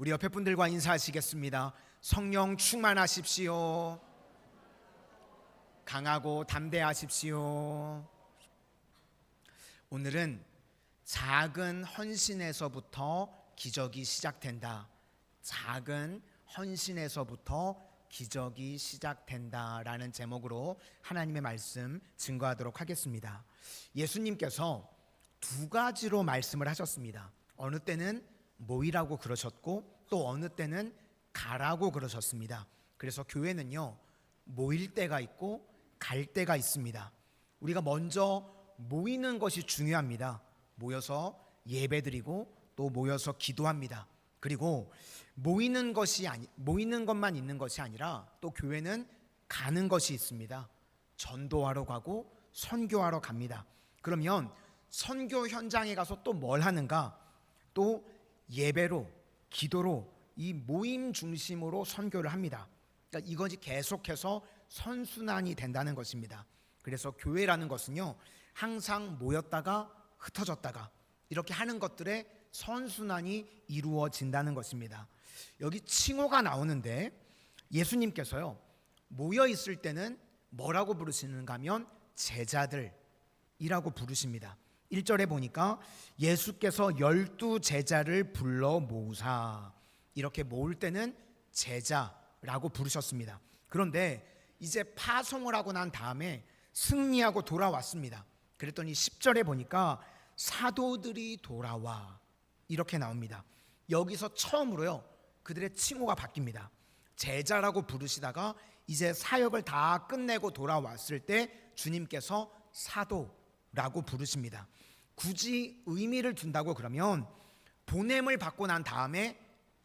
우리 옆에 분들과 인사하시겠습니다. 성령 충만하십시오. 강하고 담대하십시오. 오늘은 작은 헌신에서부터 기적이 시작된다. 작은 헌신에서부터 기적이 시작된다라는 제목으로 하나님의 말씀 증거하도록 하겠습니다. 예수님께서 두 가지로 말씀을 하셨습니다. 어느 때는 모이라고 그러셨고 또 어느 때는 가라고 그러셨습니다. 그래서 교회는요, 모일 때가 있고 갈 때가 있습니다. 우리가 먼저 모이는 것이 중요합니다. 모여서 예배드리고 또 모여서 기도합니다. 그리고 모이는 것만 있는 것이 아니라 또 교회는 가는 것이 있습니다. 전도하러 가고 선교하러 갑니다. 그러면 선교 현장에 가서 또 뭘 하는가? 또 예배로, 기도로 이 모임 중심으로 선교를 합니다. 그러니까 이것이 계속해서 선순환이 된다는 것입니다. 그래서 교회라는 것은요, 항상 모였다가 흩어졌다가 이렇게 하는 것들의 선순환이 이루어진다는 것입니다. 여기 칭호가 나오는데 예수님께서요, 모여 있을 때는 뭐라고 부르시는가 하면 제자들이라고 부르십니다. 1절에 보니까 예수께서 12 제자를 불러 모으사, 이렇게 모을 때는 제자라고 부르셨습니다. 그런데 이제 파송을 하고 난 다음에 승리하고 돌아왔습니다. 그랬더니 10절에 보니까 사도들이 돌아와, 이렇게 나옵니다. 여기서 처음으로요, 그들의 칭호가 바뀝니다. 제자라고 부르시다가 이제 사역을 다 끝내고 돌아왔을 때 주님께서 사도라고 부르십니다. 굳이 의미를 둔다고 그러면 보냄을 받고 난 다음에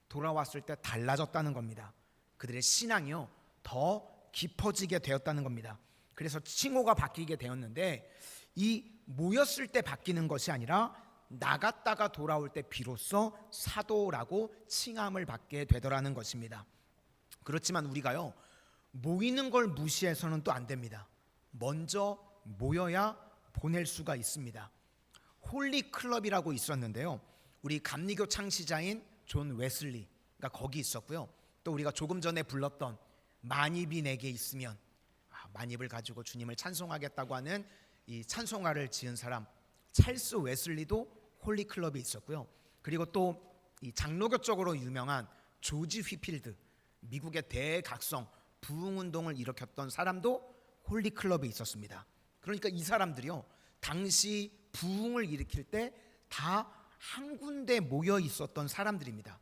돌아왔을 때 달라졌다는 겁니다. 그들의 신앙이요, 더 깊어지게 되었다는 겁니다. 그래서 칭호가 바뀌게 되었는데, 이 모였을 때 바뀌는 것이 아니라 나갔다가 돌아올 때 비로소 사도라고 칭함을 받게 되더라는 것입니다. 그렇지만 우리가요, 모이는 걸 무시해서는 또 안 됩니다. 먼저 모여야 보낼 수가 있습니다. 홀리클럽이라고 있었는데요, 우리 감리교 창시자인 존 웨슬리가 거기 있었고요, 또 우리가 조금 전에 불렀던 만입이 내게 있으면, 만입을 가지고 주님을 찬송하겠다고 하는 이 찬송가를 지은 사람 찰스 웨슬리도 홀리클럽에 있었고요, 그리고 또 이 장로교 쪽으로 유명한 조지 휘필드, 미국의 대각성 부흥운동을 일으켰던 사람도 홀리클럽에 있었습니다. 그러니까 이 사람들이요, 당시 부흥을 일으킬 때 다 한 군데 모여 있었던 사람들입니다.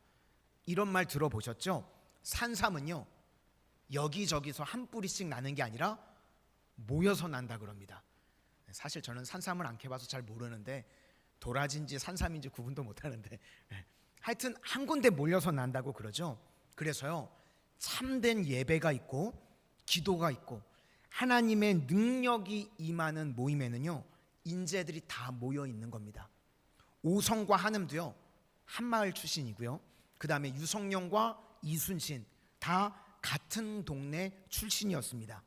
이런 말 들어보셨죠? 산삼은요, 여기저기서 한 뿌리씩 나는 게 아니라 모여서 난다 그럽니다. 사실 저는 산삼을 안 캐봐서 잘 모르는데 도라지인지 산삼인지 구분도 못하는데, 하여튼 한 군데 몰려서 난다고 그러죠. 그래서요, 참된 예배가 있고 기도가 있고 하나님의 능력이 임하는 모임에는요, 인재들이 다 모여 있는 겁니다. 오성과 한음도요, 한마을 출신이고요, 그 다음에 유성룡과 이순신 다 같은 동네 출신이었습니다.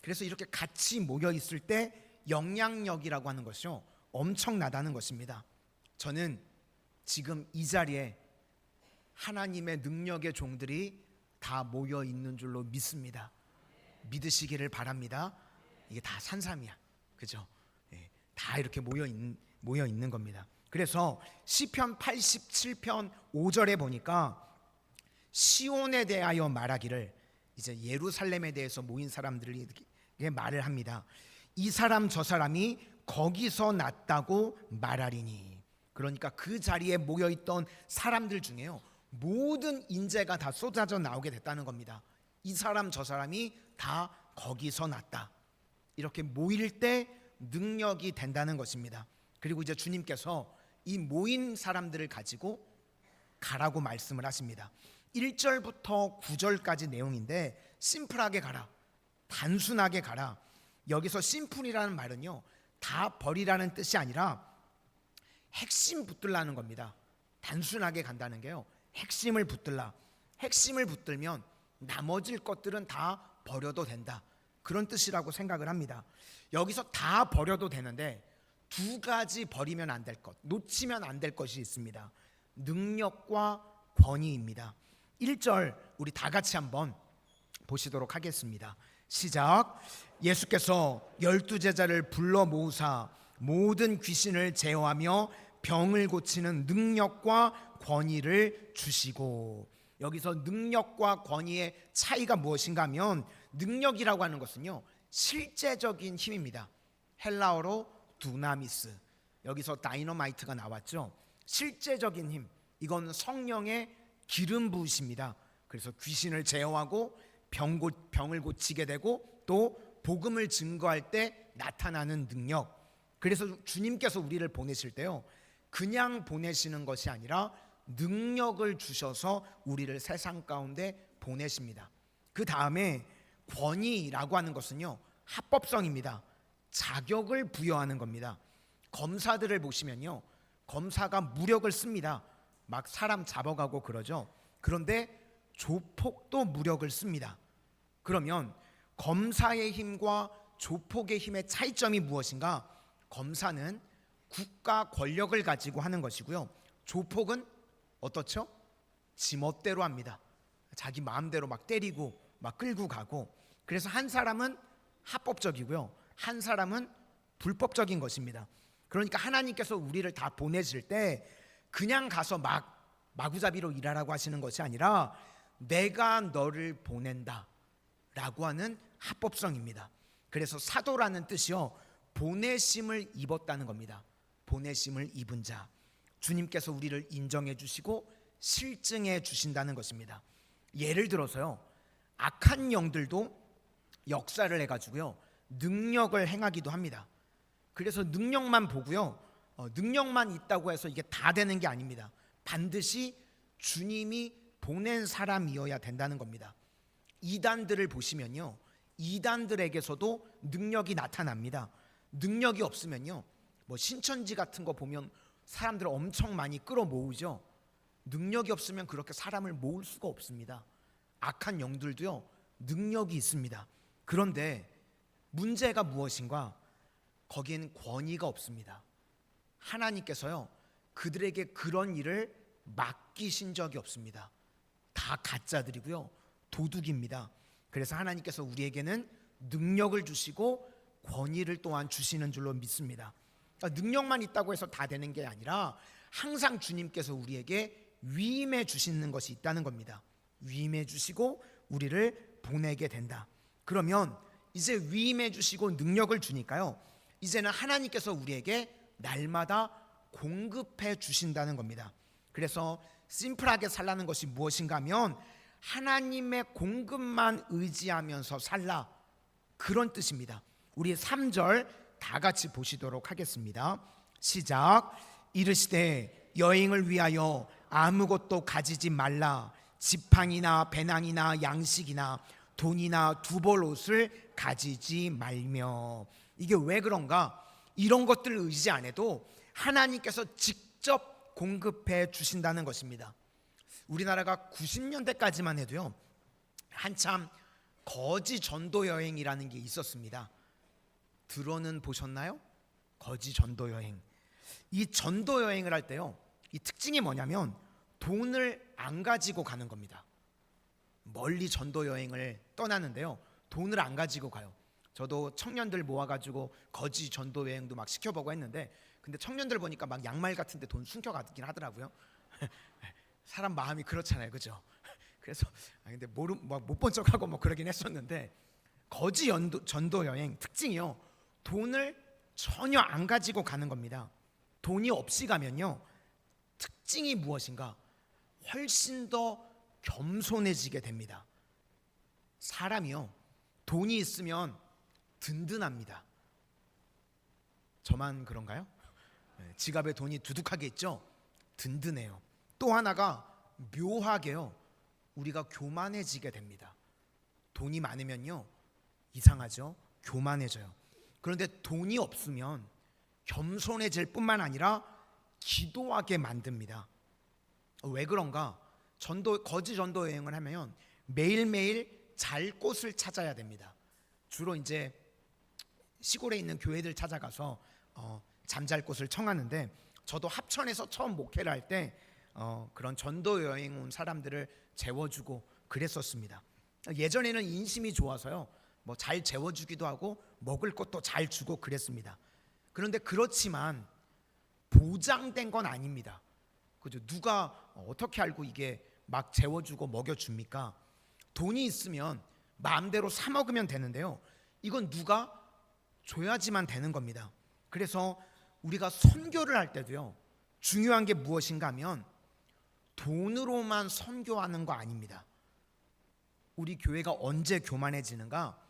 그래서 이렇게 같이 모여 있을 때 영향력이라고 하는 것이요, 엄청나다는 것입니다. 저는 지금 이 자리에 하나님의 능력의 종들이 다 모여 있는 줄로 믿습니다. 믿으시기를 바랍니다. 이게 다 산삼이야, 그죠? 다 이렇게 모여 있는 겁니다. 그래서 시편 87편 5절에 보니까 시온에 대하여 말하기를, 이제 예루살렘에 대해서 모인 사람들이 말을 합니다. 이 사람 저 사람이 거기서 났다고 말하리니, 그러니까 그 자리에 모여있던 사람들 중에요, 모든 인재가 다 쏟아져 나오게 됐다는 겁니다. 이 사람 저 사람이 다 거기서 났다, 이렇게 모일 때 능력이 된다는 것입니다. 그리고 이제 주님께서 이 모인 사람들을 가지고 가라고 말씀을 하십니다. 1절부터 9절까지 내용인데 심플하게 가라, 단순하게 가라. 여기서 심플이라는 말은요, 다 버리라는 뜻이 아니라 핵심 붙들라는 겁니다. 단순하게 간다는 게요, 핵심을 붙들라. 핵심을 붙들면 나머지 것들은 다 버려도 된다, 그런 뜻이라고 생각을 합니다. 여기서 다 버려도 되는데 두 가지 버리면 안 될 것, 놓치면 안 될 것이 있습니다. 능력과 권위입니다. 1절 우리 다 같이 한번 보시도록 하겠습니다. 시작. 예수께서 12제자를 불러 모으사 모든 귀신을 제어하며 병을 고치는 능력과 권위를 주시고, 여기서 능력과 권위의 차이가 무엇인가 하면, 능력이라고 하는 것은요 실제적인 힘입니다. 헬라어로 두나미스, 여기서 다이너마이트가 나왔죠. 실제적인 힘, 이건 성령의 기름 부으십니다. 그래서 귀신을 제어하고 병을 고치게 되고 또 복음을 증거할 때 나타나는 능력. 그래서 주님께서 우리를 보내실 때요 그냥 보내시는 것이 아니라 능력을 주셔서 우리를 세상 가운데 보내십니다. 그 다음에 권위라고 하는 것은요 합법성입니다. 자격을 부여하는 겁니다. 검사들을 보시면요 검사가 무력을 씁니다. 막 사람 잡아가고 그러죠. 그런데 조폭도 무력을 씁니다. 그러면 검사의 힘과 조폭의 힘의 차이점이 무엇인가? 검사는 국가 권력을 가지고 하는 것이고요, 조폭은 어떻죠? 지멋대로 합니다. 자기 마음대로 막 때리고 막 끌고 가고. 그래서 한 사람은 합법적이고요, 한 사람은 불법적인 것입니다. 그러니까 하나님께서 우리를 다 보내실 때 그냥 가서 마구잡이로 일하라고 하시는 것이 아니라 내가 너를 보낸다 라고 하는 합법성입니다. 그래서 사도라는 뜻이요 보내심을 입었다는 겁니다. 보내심을 입은 자, 주님께서 우리를 인정해 주시고 실증해 주신다는 것입니다. 예를 들어서요 악한 영들도 역사를 해가지고요 능력을 행하기도 합니다. 그래서 능력만 보고요 능력만 있다고 해서 이게 다 되는 게 아닙니다. 반드시 주님이 보낸 사람이어야 된다는 겁니다. 이단들을 보시면요 이단들에게서도 능력이 나타납니다. 능력이 없으면요 뭐 신천지 같은 거 보면 사람들 엄청 많이 끌어모으죠. 능력이 없으면 그렇게 사람을 모을 수가 없습니다. 악한 영들도요 능력이 있습니다. 그런데 문제가 무엇인가? 거기에는 권위가 없습니다. 하나님께서요 그들에게 그런 일을 맡기신 적이 없습니다. 다 가짜들이고요 도둑입니다. 그래서 하나님께서 우리에게는 능력을 주시고 권위를 또한 주시는 줄로 믿습니다. 그러니까 능력만 있다고 해서 다 되는 게 아니라 항상 주님께서 우리에게 위임해 주시는 것이 있다는 겁니다. 위임해 주시고 우리를 보내게 된다. 그러면 이제 위임해 주시고 능력을 주니까요 이제는 하나님께서 우리에게 날마다 공급해 주신다는 겁니다. 그래서 심플하게 살라는 것이 무엇인가 하면 하나님의 공급만 의지하면서 살라, 그런 뜻입니다. 우리 3절 다 같이 보시도록 하겠습니다. 시작. 이르시되 여행을 위하여 아무것도 가지지 말라. 지팡이나 배낭이나 양식이나 돈이나 두벌 옷을 가지지 말며. 이게 왜 그런가? 이런 것들을 의지 안 해도 하나님께서 직접 공급해 주신다는 것입니다. 우리나라가 90년대까지만 해도요 한참 거지 전도 여행이라는 게 있었습니다. 들어는 보셨나요? 거지 전도 여행. 이 전도 여행을 할 때요 이 특징이 뭐냐면 돈을 안 가지고 가는 겁니다. 멀리 전도 여행을 떠나는데요 돈을 안 가지고 가요. 저도 청년들 모아가지고 거지 전도 여행도 막 시켜보고 했는데, 근데 청년들 보니까 막 양말 같은데 돈 숨겨가긴 하더라고요. 사람 마음이 그렇잖아요, 그죠? 그래서 근데 못 본 척하고 뭐 그러긴 했었는데, 거지 전도 여행 특징이요 돈을 전혀 안 가지고 가는 겁니다. 돈이 없이 가면요 특징이 무엇인가? 훨씬 더 겸손해지게 됩니다. 사람이요 돈이 있으면 든든합니다. 저만 그런가요? 지갑에 돈이 두둑하게 있죠? 든든해요. 또 하나가 묘하게요 우리가 교만해지게 됩니다. 돈이 많으면요 이상하죠? 교만해져요. 그런데 돈이 없으면 겸손해질 뿐만 아니라 기도하게 만듭니다. 왜 그런가? 거지 전도 여행을 하면 매일매일 잘 곳을 찾아야 됩니다. 주로 이제 시골에 있는 교회들 찾아가서 잠잘 곳을 청하는데, 저도 합천에서 처음 목회를 할 때 그런 전도 여행 온 사람들을 재워주고 그랬었습니다. 예전에는 인심이 좋아서요, 뭐 잘 재워주기도 하고 먹을 것도 잘 주고 그랬습니다. 그런데 그렇지만 보장된 건 아닙니다. 그죠? 누가 어떻게 알고 이게 막 재워주고 먹여줍니까? 돈이 있으면 마음대로 사 먹으면 되는데요, 이건 누가 줘야지만 되는 겁니다. 그래서 우리가 선교를 할 때도요, 중요한 게 무엇인가 하면 돈으로만 선교하는 거 아닙니다. 우리 교회가 언제 교만해지는가?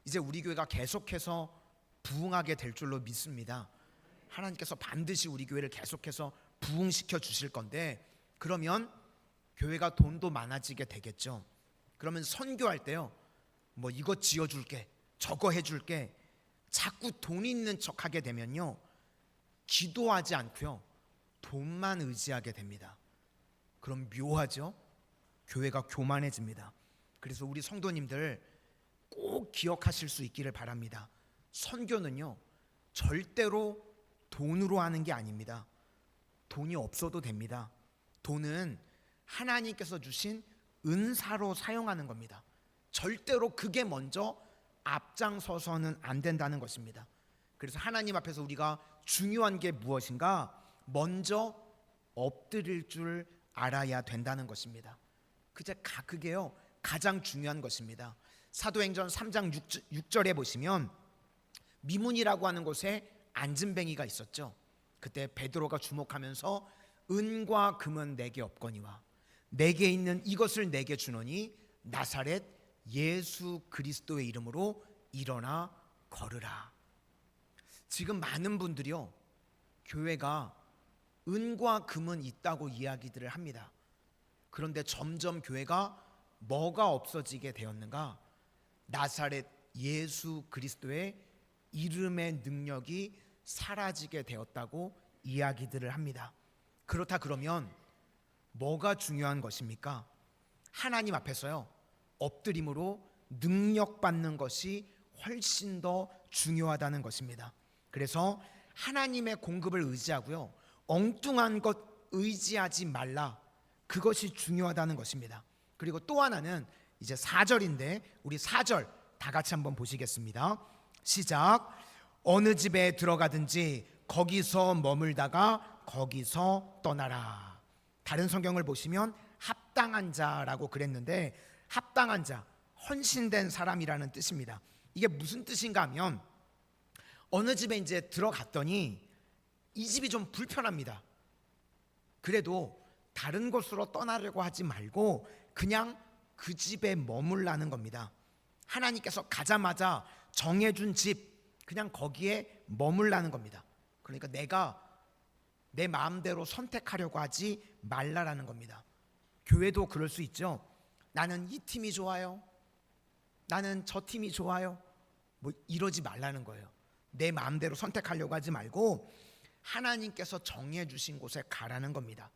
이제 우리 교회가 계속해서 부흥하게 될 줄로 믿습니다. 하나님께서 반드시 우리 교회를 계속해서 부흥시켜 주실 건데, 그러면 교회가 돈도 많아지게 되겠죠. 그러면 선교할 때요, 뭐 이거 지어줄게, 저거 해줄게, 자꾸 돈 있는 척하게 되면요, 기도하지 않고요, 돈만 의지하게 됩니다. 그럼 묘하죠? 교회가 교만해집니다. 그래서 우리 성도님들 꼭 기억하실 수 있기를 바랍니다. 선교는요, 절대로 돈으로 하는 게 아닙니다. 돈이 없어도 됩니다. 돈은 하나님께서 주신 은사로 사용하는 겁니다. 절대로 그게 먼저 앞장서서는 안 된다는 것입니다. 그래서 하나님 앞에서 우리가 중요한 게 무엇인가? 먼저 엎드릴 줄 알아야 된다는 것입니다. 그게요, 가장 중요한 것입니다. 사도행전 3장 6절에 보시면 미문이라고 하는 곳에 안진뱅이가 있었죠. 그때 베드로가 주목하면서 은과 금은 내게 없거니와 내게 있는 이것을 내게 주노니 나사렛 예수 그리스도의 이름으로 일어나 걸으라. 지금 많은 분들이요, 교회가 은과 금은 있다고 이야기들을 합니다. 그런데 점점 교회가 뭐가 없어지게 되었는가? 나사렛 예수 그리스도의 이름의 능력이 사라지게 되었다고 이야기들을 합니다. 그렇다 그러면 뭐가 중요한 것입니까? 하나님 앞에서요, 엎드림으로 능력 받는 것이 훨씬 더 중요하다는 것입니다. 그래서 하나님의 공급을 의지하고요, 엉뚱한 것 의지하지 말라. 그것이 중요하다는 것입니다. 그리고 또 하나는 이제 4절인데 우리 4절 다 같이 한번 보시겠습니다. 시작. 어느 집에 들어가든지 거기서 머물다가 거기서 떠나라. 다른 성경을 보시면 합당한 자라고 그랬는데, 합당한 자, 헌신된 사람이라는 뜻입니다. 이게 무슨 뜻인가 하면, 어느 집에 이제 들어갔더니 이 집이 좀 불편합니다. 그래도 다른 곳으로 떠나려고 하지 말고 그냥 그 집에 머물라는 겁니다. 하나님께서 가자마자 정해준 집, 그냥 거기에 머물라는 겁니다. 그러니까 내가 내 마음대로 선택하려고 하지 말라라는 겁니다. 교회도 그럴 수 있죠. 나는 이 팀이 좋아요, 나는 저 팀이 좋아요, 뭐 이러지 말라는 거예요. 내 마음대로 선택하려고 하지 말고 하나님께서 정해주신 곳에 가라는 겁니다.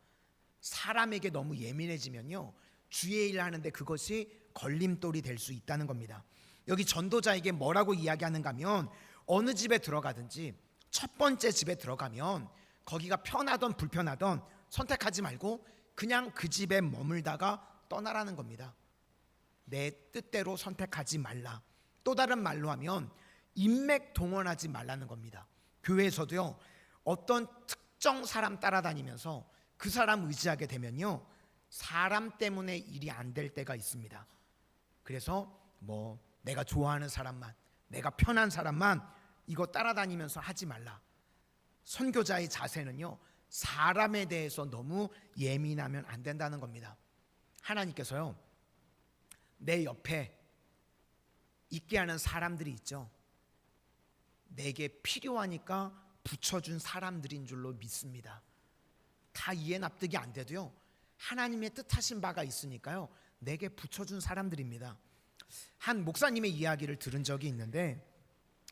사람에게 너무 예민해지면요, 주의 일을 하는데 그것이 걸림돌이 될 수 있다는 겁니다. 여기 전도자에게 뭐라고 이야기하는가 하면, 어느 집에 들어가든지 첫 번째 집에 들어가면 거기가 편하던 불편하던 선택하지 말고 그냥 그 집에 머물다가 떠나라는 겁니다. 내 뜻대로 선택하지 말라. 또 다른 말로 하면 인맥 동원하지 말라는 겁니다. 교회에서도요, 어떤 특정 사람 따라다니면서 그 사람 의지하게 되면요, 사람 때문에 일이 안 될 때가 있습니다. 그래서 뭐 내가 좋아하는 사람만, 내가 편한 사람만 이거 따라다니면서 하지 말라. 선교자의 자세는요, 사람에 대해서 너무 예민하면 안 된다는 겁니다. 하나님께서요, 내 옆에 있게 하는 사람들이 있죠. 내게 필요하니까 붙여준 사람들인 줄로 믿습니다. 다 이해 납득이 안 돼도요, 하나님의 뜻하신 바가 있으니까요, 내게 붙여준 사람들입니다. 한 목사님의 이야기를 들은 적이 있는데,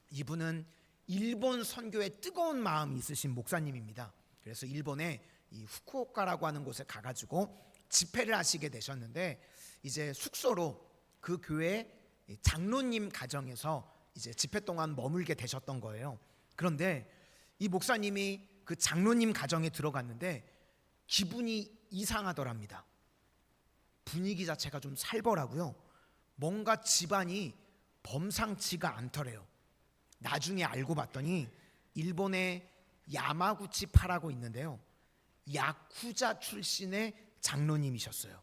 이분은 일본 선교에 뜨거운 마음이 있으신 목사님입니다. 그래서 일본의 이 후쿠오카라고 하는 곳에 가가지고 집회를 하시게 되셨는데, 이제 숙소로 그 교회 장로님 가정에서 이제 집회 동안 머물게 되셨던 거예요. 그런데 이 목사님이 그 장로님 가정에 들어갔는데 기분이 이상하더랍니다. 분위기 자체가 좀 살벌하고요. 뭔가 집안이 범상치가 않더래요. 나중에 알고 봤더니 일본의 야마구치파라고 있는데요, 야쿠자 출신의 장로님이셨어요.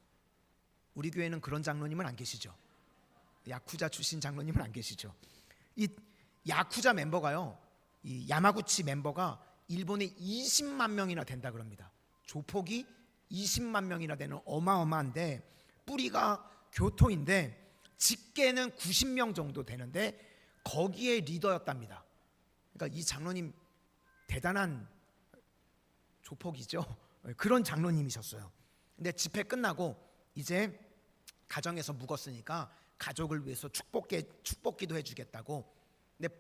우리 교회는 그런 장로님은 안 계시죠. 야쿠자 출신 장로님은 안 계시죠. 이 야쿠자 멤버가요, 이 야마구치 멤버가 일본에 20만 명이나 된다 그럽니다. 조폭이 20만 명이나 되는 어마어마한데, 뿌리가 교토인데 직계는 90명 정도 되는데 거기에 리더였답니다. 그러니까 이 장로님 대단한 조폭이죠. 그런 장로님이셨어요. 근데 집회 끝나고 이제 가정에서 묵었으니까 가족을 위해서 축복기도 해주겠다고. 근데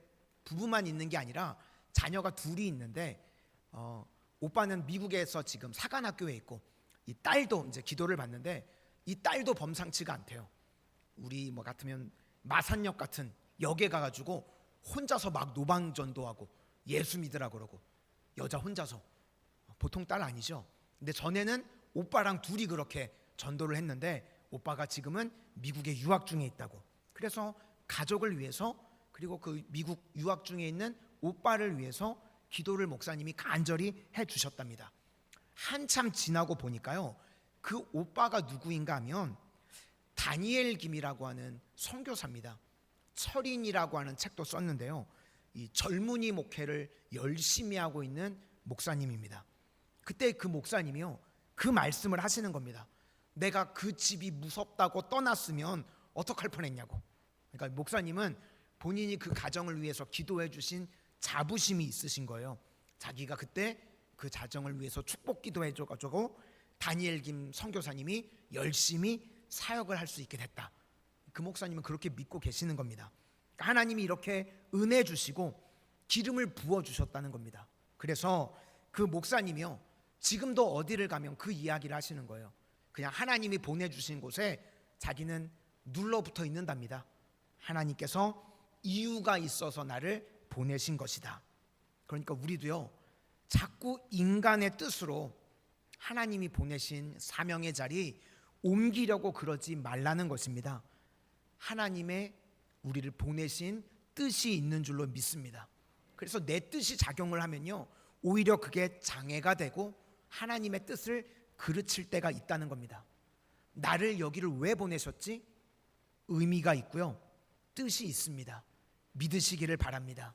부부만 있는 게 아니라 자녀가 둘이 있는데 오빠는 미국에서 지금 사관학교에 있고, 이 딸도 이제 기도를 받는데 이 딸도 범상치가 않대요. 우리 뭐 같으면 마산역 같은 역에 가가지고 혼자서 막 노방전도하고 예수 믿으라 그러고, 여자 혼자서. 보통 딸 아니죠. 근데 전에는 오빠랑 둘이 그렇게 전도를 했는데 오빠가 지금은 미국에 유학 중에 있다고. 그래서 가족을 위해서, 그리고 그 미국 유학 중에 있는 오빠를 위해서 기도를 목사님이 간절히 해주셨답니다. 한참 지나고 보니까요, 그 오빠가 누구인가 하면 다니엘 김이라고 하는 선교사입니다. 철인이라고 하는 책도 썼는데요, 이 젊은이 목회를 열심히 하고 있는 목사님입니다. 그때 그 목사님이요, 그 말씀을 하시는 겁니다. 내가 그 집이 무섭다고 떠났으면 어떡할 뻔했냐고. 그러니까 목사님은 본인이 그 가정을 위해서 기도해 주신 자부심이 있으신 거예요. 자기가 그때 그 가정을 위해서 축복 기도해 줘가지고 다니엘 김 선교사님이 열심히 사역을 할 수 있게 됐다. 그 목사님은 그렇게 믿고 계시는 겁니다. 하나님이 이렇게 은혜 주시고 기름을 부어 주셨다는 겁니다. 그래서 그 목사님이요, 지금도 어디를 가면 그 이야기를 하시는 거예요. 그냥 하나님이 보내주신 곳에 자기는 눌러붙어 있는답니다. 하나님께서 이유가 있어서 나를 보내신 것이다. 그러니까 우리도요, 자꾸 인간의 뜻으로 하나님이 보내신 사명의 자리 옮기려고 그러지 말라는 것입니다. 하나님의 우리를 보내신 뜻이 있는 줄로 믿습니다. 그래서 내 뜻이 작용을 하면요, 오히려 그게 장애가 되고 하나님의 뜻을 그르칠 때가 있다는 겁니다. 나를 여기를 왜 보내셨지? 의미가 있고요, 뜻이 있습니다. 믿으시기를 바랍니다.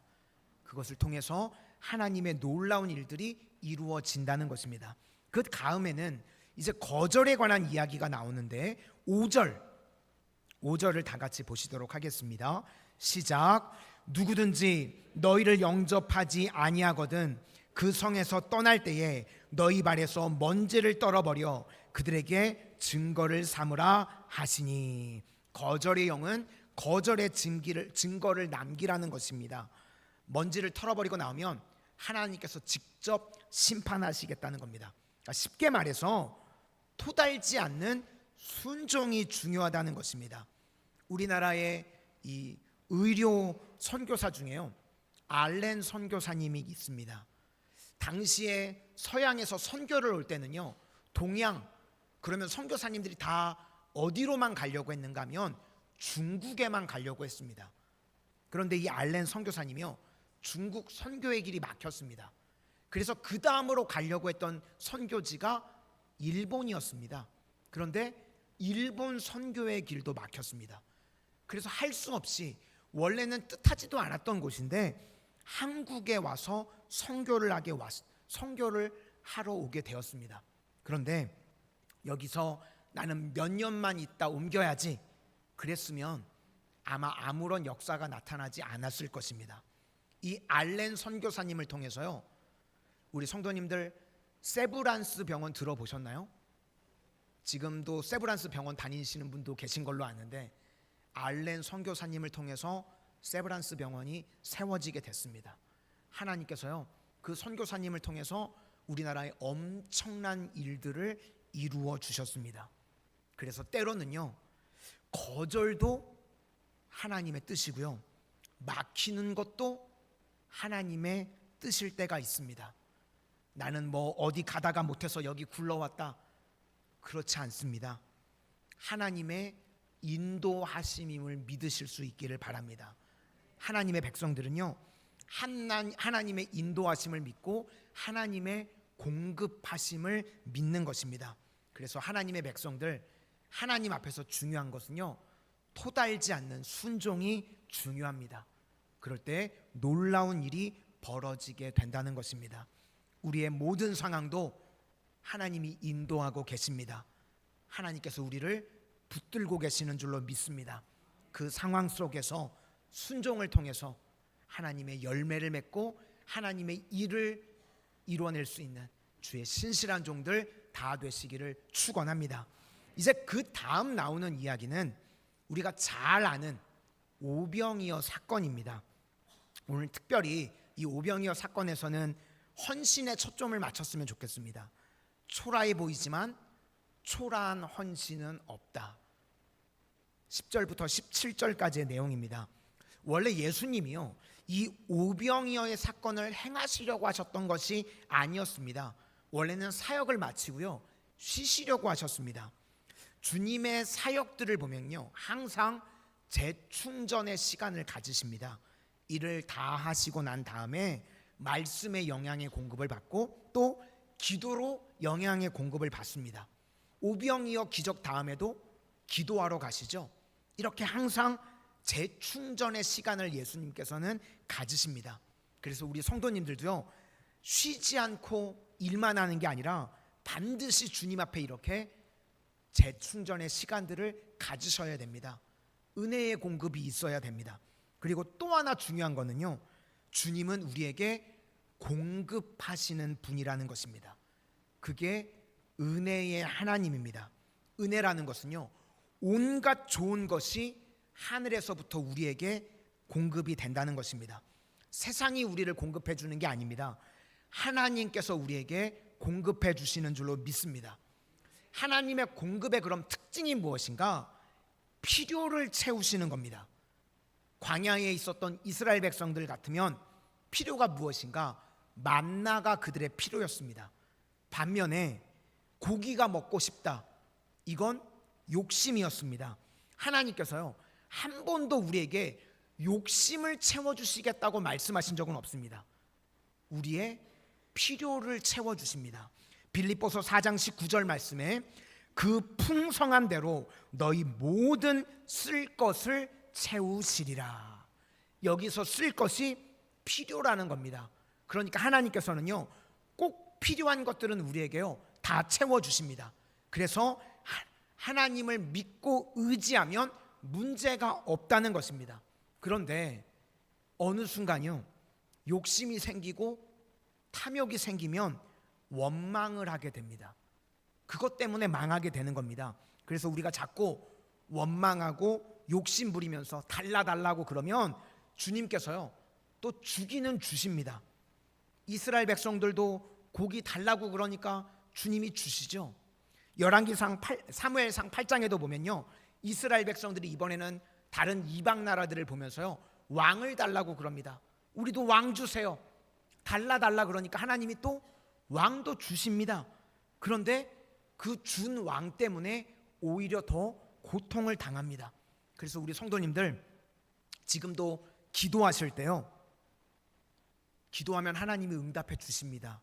그것을 통해서 하나님의 놀라운 일들이 이루어진다는 것입니다. 그 다음에는 이제 거절에 관한 이야기가 나오는데 5절을 다 같이 보시도록 하겠습니다. 시작. 누구든지 너희를 영접하지 아니하거든 그 성에서 떠날 때에 너희 발에서 먼지를 떨어버려 그들에게 증거를 삼으라 하시니. 거절의 영은 거절의 증거를 남기라는 것입니다. 먼지를 털어버리고 나오면 하나님께서 직접 심판하시겠다는 겁니다. 그러니까 쉽게 말해서 토달지 않는 순종이 중요하다는 것입니다. 우리나라의 이 의료 선교사 중에요, 알렌 선교사님이 있습니다. 당시에 서양에서 선교를 올 때는요, 동양, 그러면 선교사님들이 다 어디로만 가려고 했는가 하면 중국에만 가려고 했습니다. 그런데 이 알렌 선교사님이요, 중국 선교의 길이 막혔습니다. 그래서 그 다음으로 가려고 했던 선교지가 일본이었습니다. 그런데 일본 선교의 길도 막혔습니다. 그래서 할 수 없이, 원래는 뜻하지도 않았던 곳인데 한국에 와서 선교를 하러 오게 되었습니다. 그런데 여기서 나는 몇 년만 있다 옮겨야지 그랬으면 아마 아무런 역사가 나타나지 않았을 것입니다. 이 알렌 선교사님을 통해서요, 우리 성도님들 세브란스 병원 들어보셨나요? 지금도 세브란스 병원 다니시는 분도 계신 걸로 아는데, 알렌 선교사님을 통해서 세브란스 병원이 세워지게 됐습니다. 하나님께서요, 그 선교사님을 통해서 우리나라에 엄청난 일들을 이루어 주셨습니다. 그래서 때로는요, 거절도 하나님의 뜻이고요, 막히는 것도 하나님의 뜻일 때가 있습니다. 나는 뭐 어디 가다가 못해서 여기 굴러왔다. 그렇지 않습니다. 하나님의 인도하심임을 믿으실 수 있기를 바랍니다. 하나님의 백성들은요, 하나님의 인도하심을 믿고 하나님의 공급하심을 믿는 것입니다. 그래서 하나님의 백성들, 하나님 앞에서 중요한 것은요, 토달지 않는 순종이 중요합니다. 그럴 때 놀라운 일이 벌어지게 된다는 것입니다. 우리의 모든 상황도 하나님이 인도하고 계십니다. 하나님께서 우리를 붙들고 계시는 줄로 믿습니다. 그 상황 속에서 순종을 통해서 하나님의 열매를 맺고 하나님의 일을 이루어낼 수 있는 주의 신실한 종들 다 되시기를 축원합니다. 이제 그 다음 나오는 이야기는 우리가 잘 아는 오병이어 사건입니다. 오늘 특별히 이 오병이어 사건에서는 헌신에 초점을 맞췄으면 좋겠습니다. 초라해 보이지만 초라한 헌신은 없다. 10절부터 17절까지의 내용입니다. 원래 예수님이요, 이 오병이어의 사건을 행하시려고 하셨던 것이 아니었습니다. 원래는 사역을 마치고요, 쉬시려고 하셨습니다. 주님의 사역들을 보면요, 항상 재충전의 시간을 가지십니다. 일을 다 하시고 난 다음에 말씀의 영양의 공급을 받고 또 기도로 영양의 공급을 받습니다. 오병이어 기적 다음에도 기도하러 가시죠. 이렇게 항상 재충전의 시간을 예수님께서는 가지십니다. 그래서 우리 성도님들도요, 쉬지 않고 일만 하는 게 아니라 반드시 주님 앞에 이렇게 재충전의 시간들을 가지셔야 됩니다. 은혜의 공급이 있어야 됩니다. 그리고 또 하나 중요한 거는요, 주님은 우리에게 공급하시는 분이라는 것입니다. 그게 은혜의 하나님입니다. 은혜라는 것은요, 온갖 좋은 것이 하늘에서부터 우리에게 공급이 된다는 것입니다. 세상이 우리를 공급해 주는 게 아닙니다. 하나님께서 우리에게 공급해 주시는 줄로 믿습니다. 하나님의 공급의 그럼 특징이 무엇인가? 필요를 채우시는 겁니다. 광야에 있었던 이스라엘 백성들 같으면 필요가 무엇인가? 만나가 그들의 필요였습니다. 반면에 고기가 먹고 싶다, 이건 욕심이었습니다. 하나님께서요, 한 번도 우리에게 욕심을 채워주시겠다고 말씀하신 적은 없습니다. 우리의 필요를 채워주십니다. 빌립보서 4장 19절 말씀에 그 풍성한 대로 너희 모든 쓸 것을 채우시리라. 여기서 쓸 것이 필요라는 겁니다. 그러니까 하나님께서는요, 꼭 필요한 것들은 우리에게요 다 채워주십니다. 그래서 하나님을 믿고 의지하면 문제가 없다는 것입니다. 그런데 어느 순간요, 욕심이 생기고 탐욕이 생기면 원망을 하게 됩니다. 그것 때문에 망하게 되는 겁니다. 그래서 우리가 자꾸 원망하고 욕심 부리면서 달라달라고 그러면 주님께서요 또 주기는 주십니다. 이스라엘 백성들도 고기 달라고 그러니까 주님이 주시죠. 열왕기상 사무엘상 8장에도 보면요, 이스라엘 백성들이 이번에는 다른 이방 나라들을 보면서요 왕을 달라고 그럽니다. 우리도 왕 주세요. 달라 그러니까 하나님이 또 왕도 주십니다. 그런데 그 준 왕 때문에 오히려 더 고통을 당합니다. 그래서 우리 성도님들 지금도 기도하실 때요, 기도하면 하나님이 응답해 주십니다.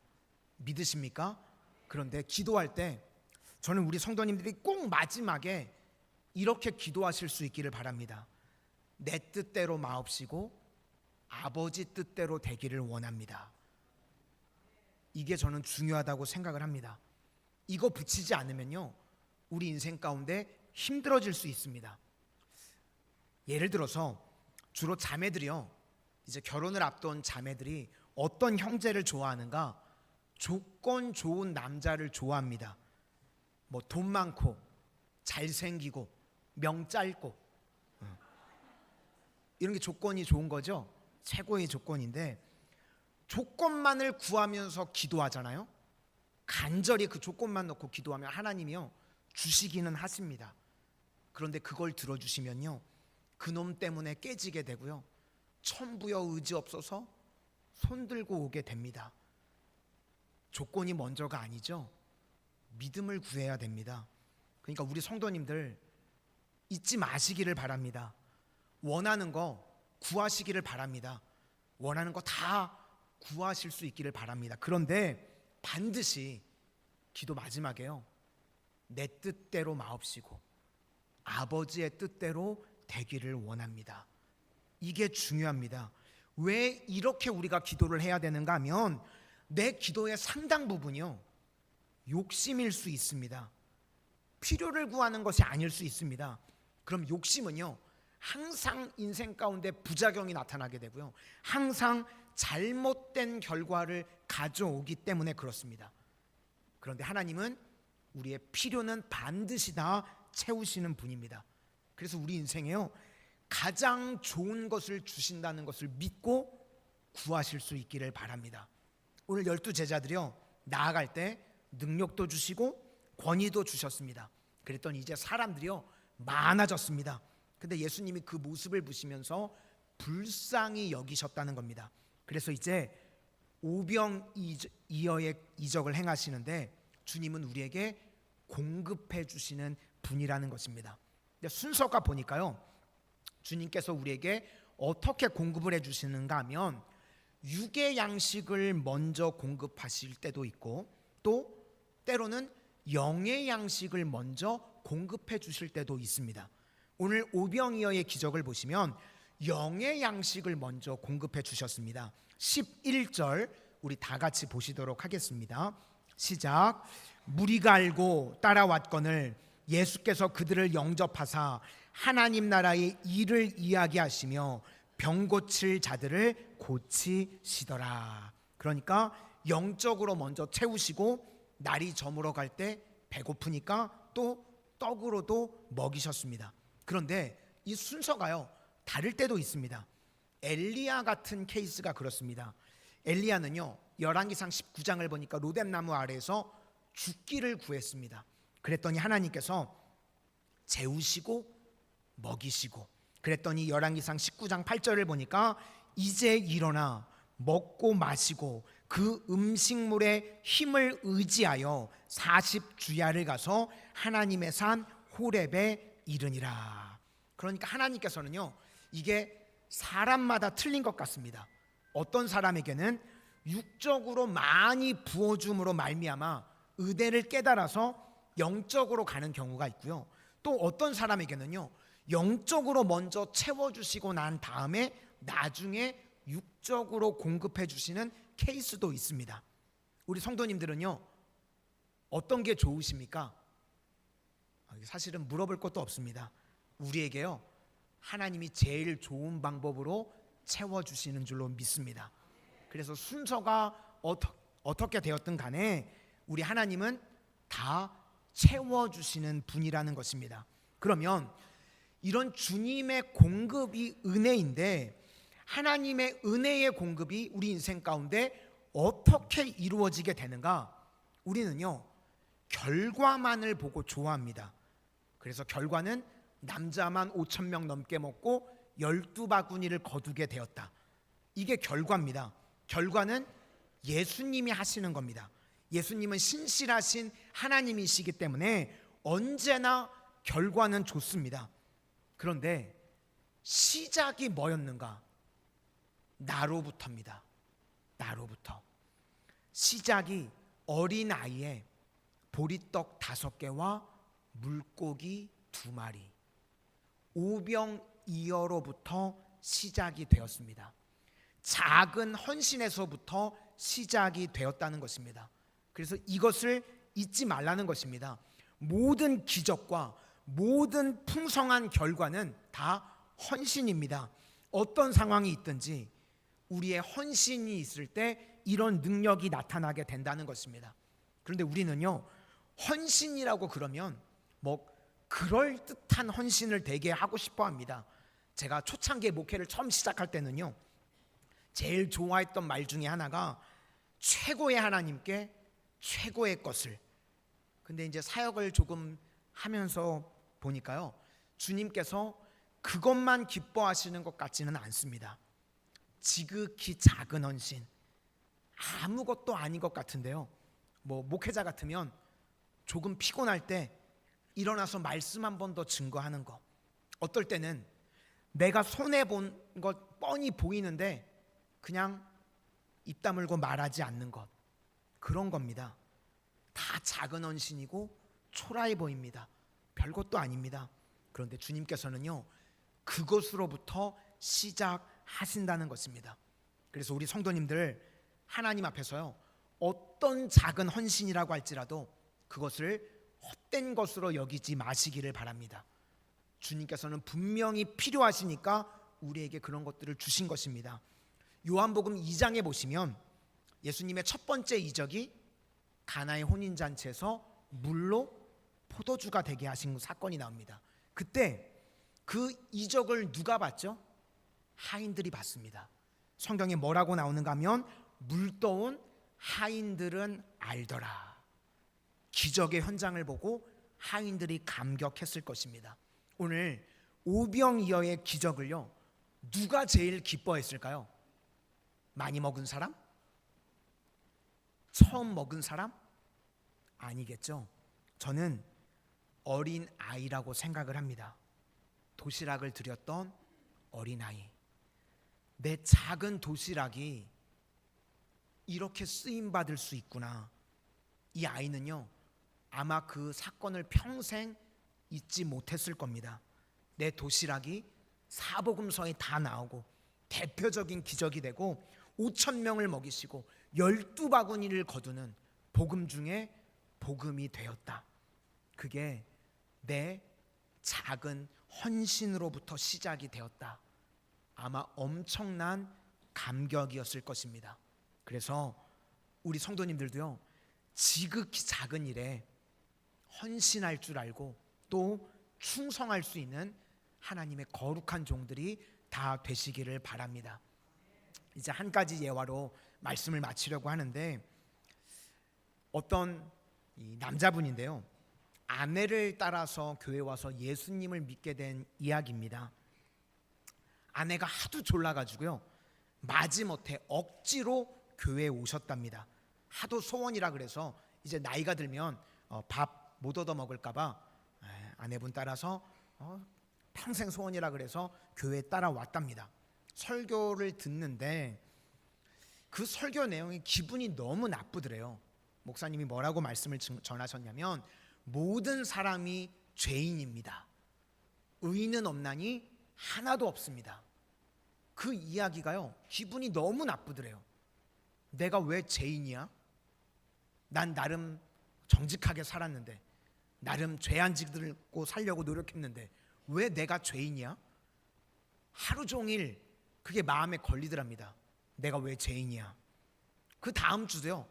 믿으십니까? 그런데 기도할 때 저는 우리 성도님들이 꼭 마지막에 이렇게 기도하실 수 있기를 바랍니다. 내 뜻대로 마옵시고 아버지 뜻대로 되기를 원합니다. 이게 저는 중요하다고 생각을 합니다. 이거 붙이지 않으면요, 우리 인생 가운데 힘들어질 수 있습니다. 예를 들어서 주로 자매들이요, 이제 결혼을 앞둔 자매들이 어떤 형제를 좋아하는가? 조건 좋은 남자를 좋아합니다. 뭐 돈 많고 잘생기고 명 짧고 이런 게 조건이 좋은 거죠. 최고의 조건인데 조건만을 구하면서 기도하잖아요. 간절히 그 조건만 놓고 기도하면 하나님이요 주시기는 하십니다. 그런데 그걸 들어주시면요, 그놈 때문에 깨지게 되고요, 천부여 의지 없어서 손들고 오게 됩니다. 조건이 먼저가 아니죠. 믿음을 구해야 됩니다. 그러니까 우리 성도님들 잊지 마시기를 바랍니다. 원하는 거 구하시기를 바랍니다. 원하는 거 다 구하실 수 있기를 바랍니다. 그런데 반드시 기도 마지막에요, 내 뜻대로 마옵시고 아버지의 뜻대로 되기를 원합니다. 이게 중요합니다. 왜 이렇게 우리가 기도를 해야 되는가 하면 내 기도의 상당 부분이요, 욕심일 수 있습니다. 필요를 구하는 것이 아닐 수 있습니다. 그럼 욕심은요, 항상 인생 가운데 부작용이 나타나게 되고요, 항상 잘못된 결과를 가져오기 때문에 그렇습니다. 그런데 하나님은 우리의 필요는 반드시 다 채우시는 분입니다. 그래서 우리 인생에요, 가장 좋은 것을 주신다는 것을 믿고 구하실 수 있기를 바랍니다. 오늘 12제자들이요, 나아갈 때 능력도 주시고 권위도 주셨습니다. 그랬더니 이제 사람들이요 많아졌습니다. 근데 예수님이 그 모습을 보시면서 불쌍히 여기셨다는 겁니다. 그래서 이제 오병이어의 이적을 행하시는데 주님은 우리에게 공급해 주시는 분이라는 것입니다. 근데 순서가 보니까요, 주님께서 우리에게 어떻게 공급을 해 주시는가 하면 육의 양식을 먼저 공급하실 때도 있고, 또 때로는 영의 양식을 먼저 공급해 주실 때도 있습니다. 오늘 오병이어의 기적을 보시면 영의 양식을 먼저 공급해 주셨습니다. 11절 우리 다 같이 보시도록 하겠습니다. 시작. 무리가 알고 따라왔거늘 예수께서 그들을 영접하사 하나님 나라의 일을 이야기하시며 병 고칠 자들을 고치시더라. 그러니까 영적으로 먼저 채우시고 날이 저물어 갈 때 배고프니까 또 떡으로도 먹이셨습니다. 그런데 이 순서가요 다를 때도 있습니다. 엘리야 같은 케이스가 그렇습니다. 엘리야는요 열왕기상 19장을 보니까 로뎀나무 아래에서 죽기를 구했습니다. 그랬더니 하나님께서 재우시고 먹이시고, 그랬더니 열왕기상 19장 8절을 보니까 이제 일어나 먹고 마시고 그 음식물의 힘을 의지하여 40주야를 가서 하나님의 산 호렙에 이르니라. 그러니까 하나님께서는요 이게 사람마다 틀린 것 같습니다. 어떤 사람에게는 육적으로 많이 부어줌으로 말미암아 의대를 깨달아서 영적으로 가는 경우가 있고요, 또 어떤 사람에게는요 영적으로 먼저 채워주시고 난 다음에 나중에 육적으로 공급해 주시는 케이스도 있습니다. 우리 성도님들은요 어떤 게 좋으십니까? 사실은 물어볼 것도 없습니다. 우리에게요 하나님이 제일 좋은 방법으로 채워주시는 줄로 믿습니다. 그래서 순서가 어떻게 되었든 간에 우리 하나님은 다 채워주시는 분이라는 것입니다. 그러면 이런 주님의 공급이 은혜인데 하나님의 은혜의 공급이 우리 인생 가운데 어떻게 이루어지게 되는가? 우리는요 결과만을 보고 좋아합니다. 그래서 결과는 남자만 5,000명 넘게 먹고 12바구니를 거두게 되었다. 이게 결과입니다. 결과는 예수님이 하시는 겁니다. 예수님은 신실하신 하나님이시기 때문에 언제나 결과는 좋습니다. 그런데 시작이 뭐였는가? 나로부터입니다. 나로부터. 시작이 어린아이의 보리떡 5개와 물고기 2마리, 오병이어로부터 시작이 되었습니다. 작은 헌신에서부터 시작이 되었다는 것입니다. 그래서 이것을 잊지 말라는 것입니다. 모든 기적과 모든 풍성한 결과는 다 헌신입니다. 어떤 상황이 있든지 우리의 헌신이 있을 때 이런 능력이 나타나게 된다는 것입니다. 그런데 우리는요 헌신이라고 그러면 그럴듯한 헌신을 되게 하고 싶어 합니다. 제가 초창기에 목회를 처음 시작할 때는요 제일 좋아했던 말 중에 하나가 최고의 하나님께 최고의 것을. 근데 이제 사역을 조금 하면서 보니까요 주님께서 그것만 기뻐하시는 것 같지는 않습니다. 지극히 작은 헌신, 아무것도 아닌 것 같은데요 목회자 같으면 조금 피곤할 때 일어나서 말씀 한 번 더 증거하는 것. 어떨 때는 내가 손해본 것 뻔히 보이는데 그냥 입 다물고 말하지 않는 것. 그런 겁니다. 다 작은 헌신이고 초라해 보입니다. 별것도 아닙니다. 그런데 주님께서는요, 그것으로부터 시작하신다는 것입니다. 그래서 우리 성도님들 하나님 앞에서요, 어떤 작은 헌신이라고 할지라도 그것을 헛된 것으로 여기지 마시기를 바랍니다. 주님께서는 분명히 필요하시니까 우리에게 그런 것들을 주신 것입니다. 요한복음 2장에 보시면 예수님의 첫 번째 이적이 가나의 혼인잔치에서 물로 포도주가 되게 하신 사건이 나옵니다. 그때 그 이적을 누가 봤죠? 하인들이 봤습니다. 성경에 뭐라고 나오는가 하면 물떠온 하인들은 알더라. 기적의 현장을 보고 하인들이 감격했을 것입니다. 오늘 오병이어의 기적을요, 누가 제일 기뻐했을까요? 많이 먹은 사람? 처음 먹은 사람? 아니겠죠. 저는 어린 아이라고 생각을 합니다. 도시락을 드렸던 어린 아이. 내 작은 도시락이 이렇게 쓰임 받을 수 있구나. 이 아이는요, 아마 그 사건을 평생 잊지 못했을 겁니다. 내 도시락이 사복음서에 다 나오고 대표적인 기적이 되고 5천 명을 먹이시고 12바구니를 거두는 복음 중에 복음이 되었다. 그게 내 작은 헌신으로부터 시작이 되었다. 아마 엄청난 감격이었을 것입니다. 그래서 우리 성도님들도요, 지극히 작은 일에 헌신할 줄 알고 또 충성할 수 있는 하나님의 거룩한 종들이 다 되시기를 바랍니다. 이제 한 가지 예화로 말씀을 마치려고 하는데, 어떤 남자분인데요, 아내를 따라서 교회 와서 예수님을 믿게 된 이야기입니다. 아내가 하도 졸라가지고요, 마지못해 억지로 교회에 오셨답니다. 하도 소원이라 그래서 이제 나이가 들면 밥 못 얻어 먹을까봐 아내분 따라서 평생 소원이라 그래서 교회에 따라왔답니다. 설교를 듣는데 그 설교 내용이 기분이 너무 나쁘더래요. 목사님이 뭐라고 말씀을 전하셨냐면, 모든 사람이 죄인입니다. 의인은 없나니 하나도 없습니다. 그 이야기가요, 기분이 너무 나쁘더래요. 내가 왜 죄인이야? 난 나름 정직하게 살았는데, 나름 죄 안 짓고 살려고 노력했는데 왜 내가 죄인이야? 하루 종일 그게 마음에 걸리더랍니다. 내가 왜 죄인이야? 그 다음 주도요,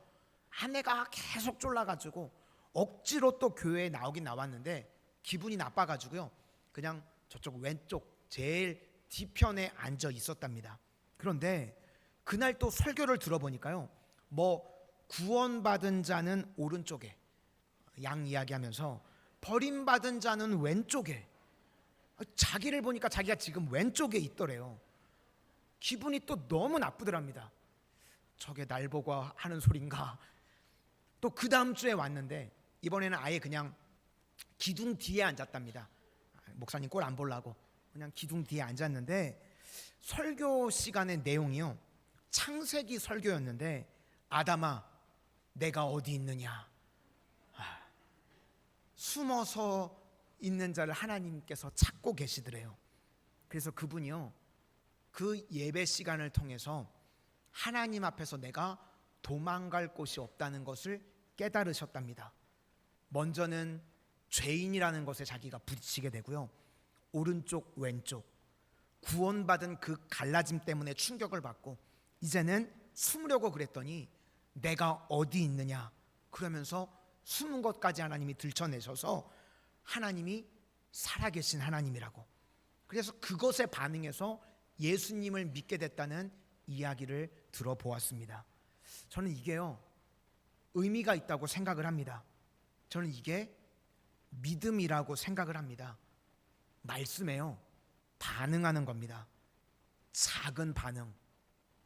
아내가 계속 쫄라가지고 억지로 또 교회에 나오긴 나왔는데 기분이 나빠가지고요, 그냥 저쪽 왼쪽 제일 뒤편에 앉아 있었답니다. 그런데 그날 또 설교를 들어보니까요, 구원받은 자는 오른쪽에, 양 이야기하면서 버림받은 자는 왼쪽에, 자기를 보니까 자기가 지금 왼쪽에 있더래요. 기분이 또 너무 나쁘더랍니다. 저게 날 보고 하는 소린가. 또 그 다음 주에 왔는데 이번에는 아예 그냥 기둥 뒤에 앉았답니다. 목사님 꼴 안 보려고 그냥 기둥 뒤에 앉았는데, 설교 시간의 내용이요, 창세기 설교였는데, 아담아 내가 어디 있느냐, 숨어서 있는 자를 하나님께서 찾고 계시더래요. 그래서 그분이요, 그 예배 시간을 통해서 하나님 앞에서 내가 도망갈 곳이 없다는 것을 깨달으셨답니다. 먼저는 죄인이라는 것에 자기가 부딪히게 되고요, 오른쪽 왼쪽 구원받은 그 갈라짐 때문에 충격을 받고, 이제는 숨으려고 그랬더니 내가 어디 있느냐 그러면서 숨은 것까지 하나님이 들춰내셔서 하나님이 살아계신 하나님이라고, 그래서 그것에 반응해서 예수님을 믿게 됐다는 이야기를 들어보았습니다. 저는 이게요, 의미가 있다고 생각을 합니다. 저는 이게 믿음이라고 생각을 합니다. 말씀에요, 반응하는 겁니다. 작은 반응,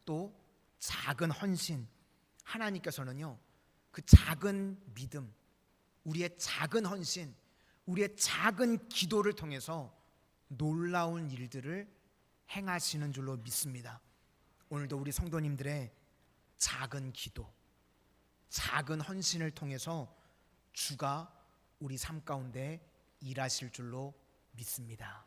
또 작은 헌신. 하나님께서는요, 그 작은 믿음, 우리의 작은 헌신, 우리의 작은 기도를 통해서 놀라운 일들을 행하시는 줄로 믿습니다. 오늘도 우리 성도님들의 작은 기도, 작은 헌신을 통해서 주가 우리 삶 가운데 일하실 줄로 믿습니다.